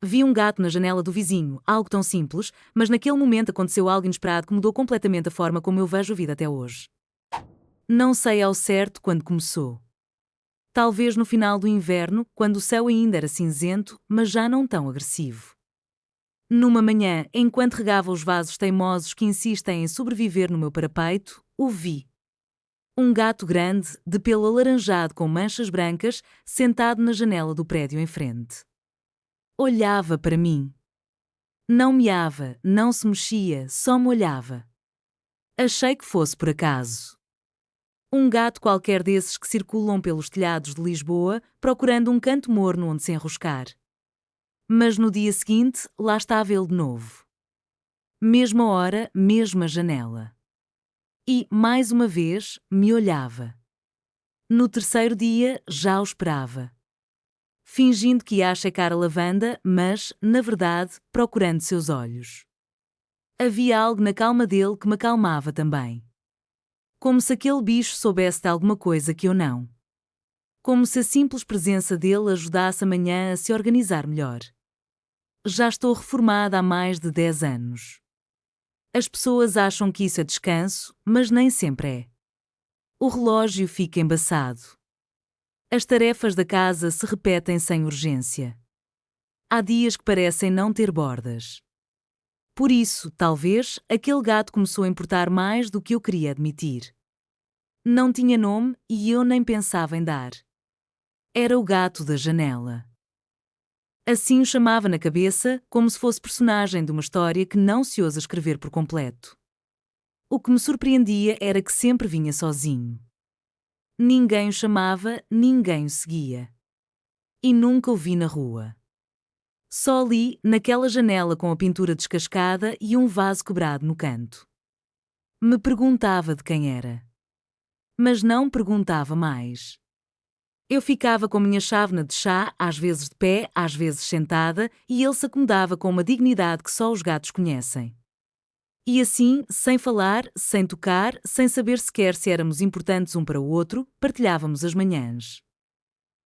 Vi um gato na janela do vizinho, algo tão simples, mas naquele momento aconteceu algo inesperado que mudou completamente a forma como eu vejo a vida até hoje. Não sei ao certo quando começou. Talvez no final do inverno, quando o céu ainda era cinzento, mas já não tão agressivo. Numa manhã, enquanto regava os vasos teimosos que insistem em sobreviver no meu parapeito, o vi. Um gato grande, de pelo alaranjado com manchas brancas, sentado na janela do prédio em frente. Olhava para mim. Não miava, não se mexia, só me olhava. Achei que fosse por acaso. Um gato qualquer desses que circulam pelos telhados de Lisboa, procurando um canto morno onde se enroscar. Mas no dia seguinte, lá estava ele de novo. Mesma hora, mesma janela. E, mais uma vez, me olhava. No terceiro dia, já o esperava. Fingindo que ia checar a lavanda, mas, na verdade, procurando seus olhos. Havia algo na calma dele que me acalmava também. Como se aquele bicho soubesse de alguma coisa que eu não. Como se a simples presença dele ajudasse amanhã a se organizar melhor. Já estou reformada há mais de 10 anos. As pessoas acham que isso é descanso, mas nem sempre é. O relógio fica embaçado. As tarefas da casa se repetem sem urgência. Há dias que parecem não ter bordas. Por isso, talvez, aquele gato começou a importar mais do que eu queria admitir. Não tinha nome e eu nem pensava em dar. Era o gato da janela. Assim o chamava na cabeça, como se fosse personagem de uma história que não se ousa escrever por completo. O que me surpreendia era que sempre vinha sozinho. Ninguém o chamava, ninguém o seguia. E nunca o vi na rua. Só ali, naquela janela com a pintura descascada e um vaso quebrado no canto. Me perguntava de quem era. Mas não perguntava mais. Eu ficava com a minha chávena de chá, às vezes de pé, às vezes sentada, e ele se acomodava com uma dignidade que só os gatos conhecem. E assim, sem falar, sem tocar, sem saber sequer se éramos importantes um para o outro, partilhávamos as manhãs.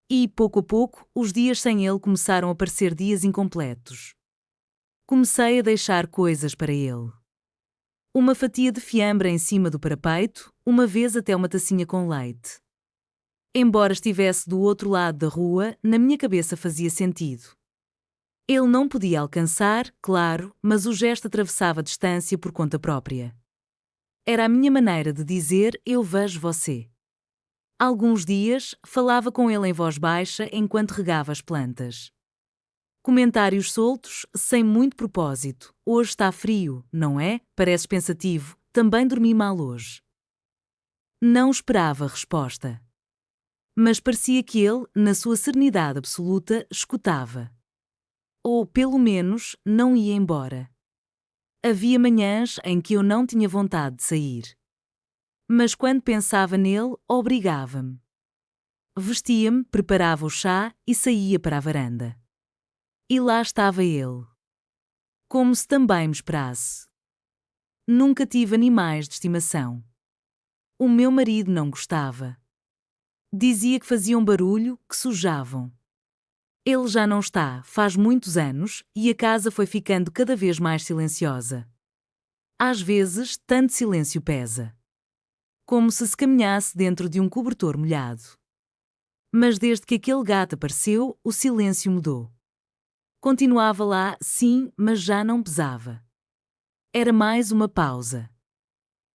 E, pouco a pouco, os dias sem ele começaram a parecer dias incompletos. Comecei a deixar coisas para ele. Uma fatia de fiambre em cima do parapeito, uma vez até uma tacinha com leite. Embora estivesse do outro lado da rua, na minha cabeça fazia sentido. Ele não podia alcançar, claro, mas o gesto atravessava a distância por conta própria. Era a minha maneira de dizer: eu vejo você. Alguns dias, falava com ele em voz baixa enquanto regava as plantas. Comentários soltos, sem muito propósito. Hoje está frio, não é? Pareces pensativo. Também dormi mal hoje. Não esperava resposta. Mas parecia que ele, na sua serenidade absoluta, escutava. Ou, pelo menos, não ia embora. Havia manhãs em que eu não tinha vontade de sair. Mas quando pensava nele, obrigava-me. Vestia-me, preparava o chá e saía para a varanda. E lá estava ele. Como se também me esperasse. Nunca tive animais de estimação. O meu marido não gostava. Dizia que faziam barulho, que sujavam. Ele já não está, faz muitos anos, e a casa foi ficando cada vez mais silenciosa. Às vezes, tanto silêncio pesa. Como se caminhasse dentro de um cobertor molhado. Mas desde que aquele gato apareceu, o silêncio mudou. Continuava lá, sim, mas já não pesava. Era mais uma pausa.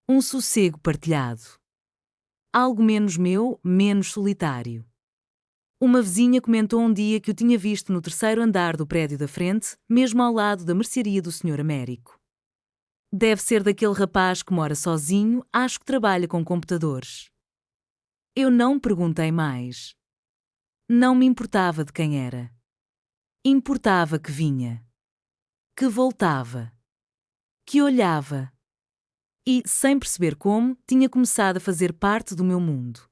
Um sossego partilhado. Algo menos meu, menos solitário. Uma vizinha comentou um dia que o tinha visto no terceiro andar do prédio da frente, mesmo ao lado da mercearia do Sr. Américo. Deve ser daquele rapaz que mora sozinho, acho que trabalha com computadores. Eu não perguntei mais. Não me importava de quem era. Importava que vinha. Que voltava. Que olhava. E, sem perceber como, tinha começado a fazer parte do meu mundo.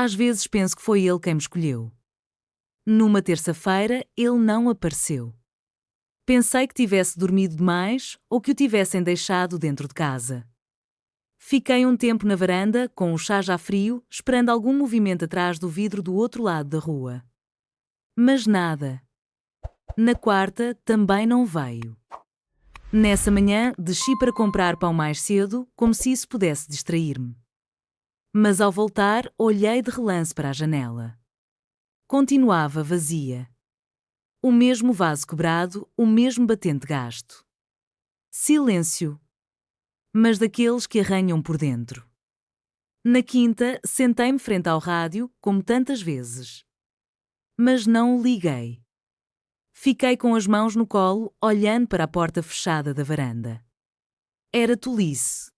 Às vezes penso que foi ele quem me escolheu. Numa terça-feira, ele não apareceu. Pensei que tivesse dormido demais ou que o tivessem deixado dentro de casa. Fiquei um tempo na varanda, com o chá já frio, esperando algum movimento atrás do vidro do outro lado da rua. Mas nada. Na quarta, também não veio. Nessa manhã, desci para comprar pão mais cedo, como se isso pudesse distrair-me. Mas ao voltar, olhei de relance para a janela. Continuava vazia. O mesmo vaso quebrado, o mesmo batente gasto. Silêncio. Mas daqueles que arranham por dentro. Na quinta, sentei-me frente ao rádio, como tantas vezes. Mas não o liguei. Fiquei com as mãos no colo, olhando para a porta fechada da varanda. Era tolice.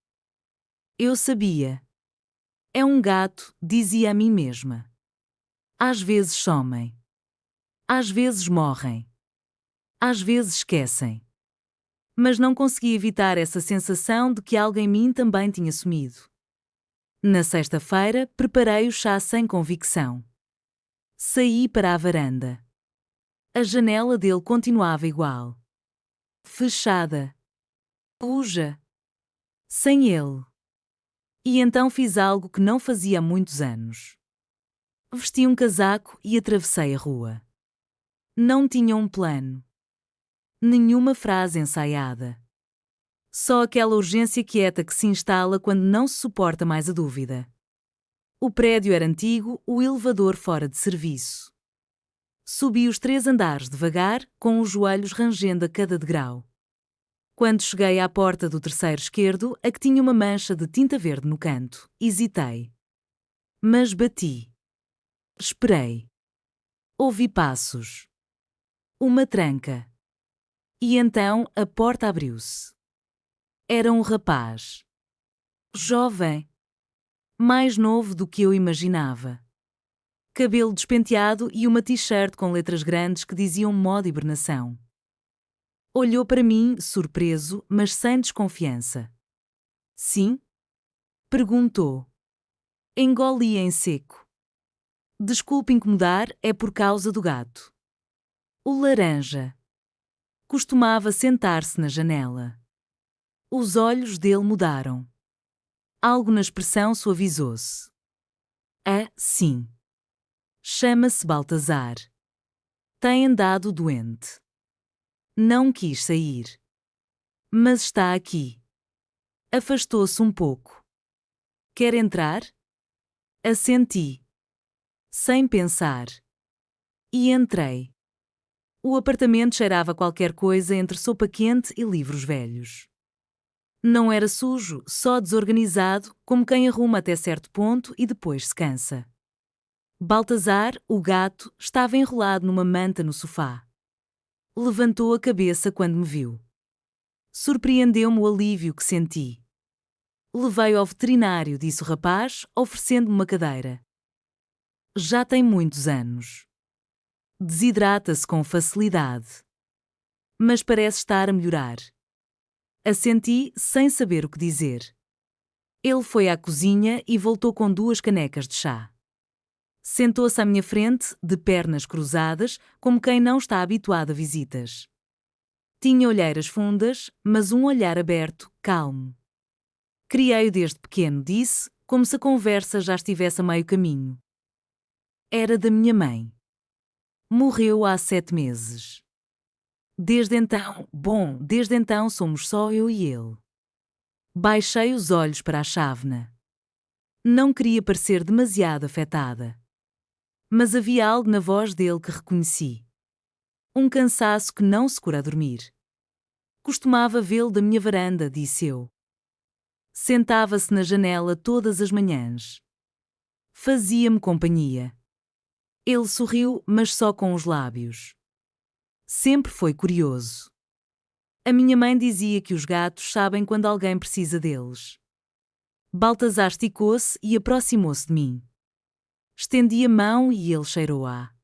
Eu sabia. É um gato, dizia a mim mesma. Às vezes somem. Às vezes morrem. Às vezes esquecem. Mas não consegui evitar essa sensação de que algo em mim também tinha sumido. Na sexta-feira, preparei o chá sem convicção. Saí para a varanda. A janela dele continuava igual. Fechada. Suja. Sem ele. E então fiz algo que não fazia há muitos anos. Vesti um casaco e atravessei a rua. Não tinha um plano. Nenhuma frase ensaiada. Só aquela urgência quieta que se instala quando não se suporta mais a dúvida. O prédio era antigo, o elevador fora de serviço. Subi os 3 andares devagar, com os joelhos rangendo a cada degrau. Quando cheguei à porta do terceiro esquerdo, a que tinha uma mancha de tinta verde no canto, hesitei. Mas bati. Esperei. Ouvi passos. Uma tranca. E então a porta abriu-se. Era um rapaz. Jovem. Mais novo do que eu imaginava. Cabelo despenteado e uma t-shirt com letras grandes que diziam modo hibernação. Olhou para mim, surpreso, mas sem desconfiança. Sim? Perguntou. Engoli em seco. Desculpe incomodar, é por causa do gato. O laranja. Costumava sentar-se na janela. Os olhos dele mudaram. Algo na expressão suavizou-se. Ah, sim. Chama-se Baltazar. Tem andado doente. Não quis sair. Mas está aqui. Afastou-se um pouco. Quer entrar? Assenti. Sem pensar. E entrei. O apartamento cheirava qualquer coisa entre sopa quente e livros velhos. Não era sujo, só desorganizado, como quem arruma até certo ponto e depois se cansa. Baltazar, o gato, estava enrolado numa manta no sofá. Levantou a cabeça quando me viu. Surpreendeu-me o alívio que senti. Levei-o ao veterinário, disse o rapaz, oferecendo-me uma cadeira. Já tem muitos anos. Desidrata-se com facilidade. Mas parece estar a melhorar. Assenti, sem saber o que dizer. Ele foi à cozinha e voltou com 2 canecas de chá. Sentou-se à minha frente, de pernas cruzadas, como quem não está habituado a visitas. Tinha olheiras fundas, mas um olhar aberto, calmo. Criei-o desde pequeno, disse, como se a conversa já estivesse a meio caminho. Era da minha mãe. Morreu há 7 meses. Desde então somos só eu e ele. Baixei os olhos para a chávena. Não queria parecer demasiado afetada. Mas havia algo na voz dele que reconheci. Um cansaço que não se cura a dormir. Costumava vê-lo da minha varanda, disse eu. Sentava-se na janela todas as manhãs. Fazia-me companhia. Ele sorriu, mas só com os lábios. Sempre foi curioso. A minha mãe dizia que os gatos sabem quando alguém precisa deles. Baltazar esticou-se e aproximou-se de mim. Estendi a mão e ele cheirou-a.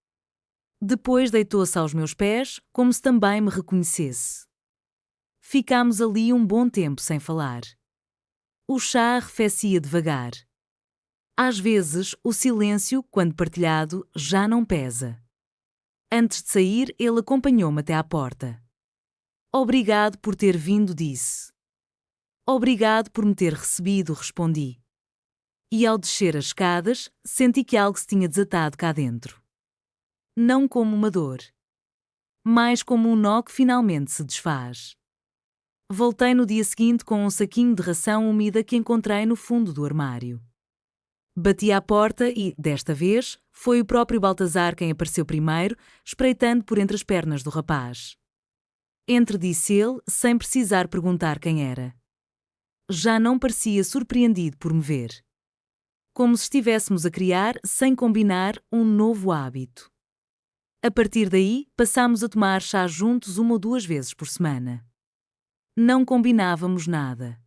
Depois deitou-se aos meus pés, como se também me reconhecesse. Ficámos ali um bom tempo sem falar. O chá arrefecia devagar. Às vezes, o silêncio, quando partilhado, já não pesa. Antes de sair, ele acompanhou-me até à porta. Obrigado por ter vindo, disse. Obrigado por me ter recebido, respondi. E ao descer as escadas, senti que algo se tinha desatado cá dentro. Não como uma dor, mais como um nó que finalmente se desfaz. Voltei no dia seguinte com um saquinho de ração úmida que encontrei no fundo do armário. Bati à porta e, desta vez, foi o próprio Baltazar quem apareceu primeiro, espreitando por entre as pernas do rapaz. Entre, disse ele, sem precisar perguntar quem era. Já não parecia surpreendido por me ver. Como se estivéssemos a criar, sem combinar, um novo hábito. A partir daí, passámos a tomar chá juntos 1 ou 2 vezes por semana. Não combinávamos nada.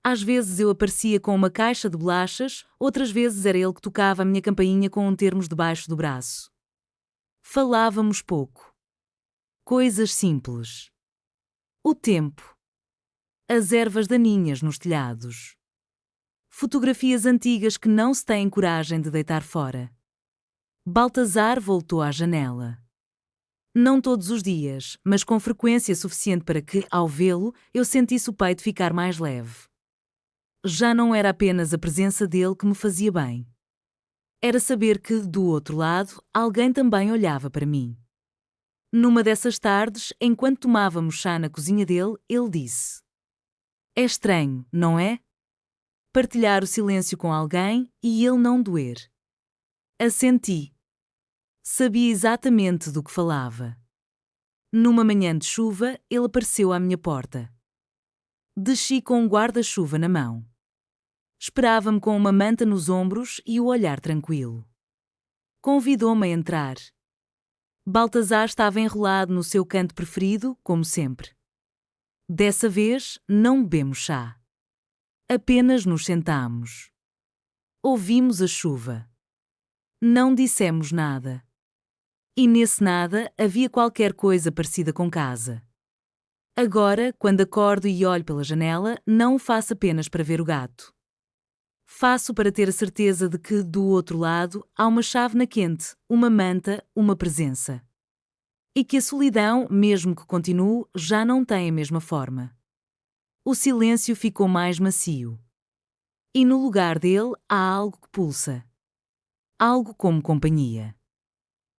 Às vezes eu aparecia com uma caixa de bolachas, outras vezes era ele que tocava a minha campainha com termos debaixo do braço. Falávamos pouco. Coisas simples. O tempo. As ervas daninhas nos telhados. Fotografias antigas que não se têm coragem de deitar fora. Baltazar voltou à janela. Não todos os dias, mas com frequência suficiente para que, ao vê-lo, eu sentisse o peito ficar mais leve. Já não era apenas a presença dele que me fazia bem. Era saber que, do outro lado, alguém também olhava para mim. Numa dessas tardes, enquanto tomávamos chá na cozinha dele, ele disse: "É estranho, não é? Partilhar o silêncio com alguém e ele não doer." Assenti. Sabia exatamente do que falava. Numa manhã de chuva, ele apareceu à minha porta. Desci com um guarda-chuva na mão. Esperava-me com uma manta nos ombros e o olhar tranquilo. Convidou-me a entrar. Baltazar estava enrolado no seu canto preferido, como sempre. Dessa vez, não bebemos chá. Apenas nos sentámos. Ouvimos a chuva. Não dissemos nada. E nesse nada havia qualquer coisa parecida com casa. Agora, quando acordo e olho pela janela, não o faço apenas para ver o gato. Faço para ter a certeza de que, do outro lado, há uma chávena quente, uma manta, uma presença. E que a solidão, mesmo que continue, já não tem a mesma forma. O silêncio ficou mais macio. E no lugar dele há algo que pulsa. Algo como companhia.